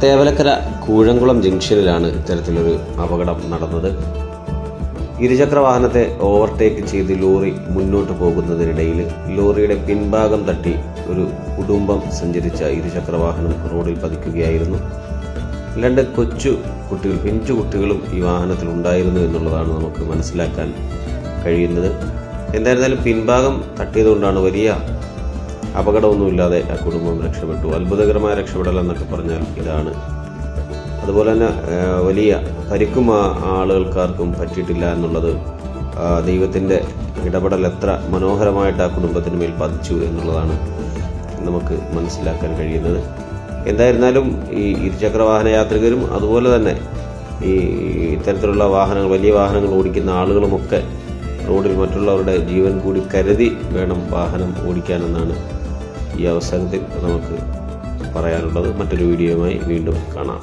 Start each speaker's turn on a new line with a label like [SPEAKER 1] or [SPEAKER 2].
[SPEAKER 1] തേവലക്കര കൂഴംകുളം ജംഗ്ഷനിലാണ് ഇത്തരത്തിലൊരു അപകടം നടന്നത്. ഇരുചക്ര വാഹനത്തെ ഓവർടേക്ക് ചെയ്ത് ലോറി മുന്നോട്ട് പോകുന്നതിനിടയിൽ ലോറിയുടെ പിൻഭാഗം തട്ടി ഒരു കുടുംബം സഞ്ചരിച്ച ഇരുചക്ര വാഹനം റോഡിൽ പതിക്കുകയായിരുന്നു. 2 കൊച്ചു കുട്ടികൾ, പിഞ്ചു കുട്ടികളും ഈ വാഹനത്തിൽ ഉണ്ടായിരുന്നു എന്നുള്ളതാണ് നമുക്ക് മനസ്സിലാക്കാൻ കഴിയുന്നത്. എന്തായിരുന്നാലും പിൻഭാഗം തട്ടിയതുകൊണ്ടാണ് വലിയ അപകടമൊന്നുമില്ലാതെ ആ കുടുംബം രക്ഷപ്പെട്ടു. അത്ഭുതകരമായ രക്ഷപ്പെടൽ എന്നൊക്കെ പറഞ്ഞാൽ ഇതാണ്. അതുപോലെ തന്നെ വലിയ പരിക്കും ആളുകൾക്കാർക്കും പറ്റിയിട്ടില്ല എന്നുള്ളത് ദൈവത്തിൻ്റെ ഇടപെടൽ എത്ര മനോഹരമായിട്ട് ആ കുടുംബത്തിന് മേൽ പതിച്ചു എന്നുള്ളതാണ് നമുക്ക് മനസ്സിലാക്കാൻ കഴിയുന്നത്. എന്തായിരുന്നാലും ഈ ഇരുചക്ര വാഹന യാത്രികരും അതുപോലെ തന്നെ ഈ ഇത്തരത്തിലുള്ള വാഹനങ്ങൾ, വലിയ വാഹനങ്ങൾ ഓടിക്കുന്ന ആളുകളുമൊക്കെ റോഡിൽ മറ്റുള്ളവരുടെ ജീവൻ കൂടി കരുതി വേണം വാഹനം ഓടിക്കാനെന്നാണ് ഈ അവസരത്തിൽ നമുക്ക് പറയാനുള്ളത്. മറ്റൊരു വീഡിയോയുമായി വീണ്ടും കാണാം.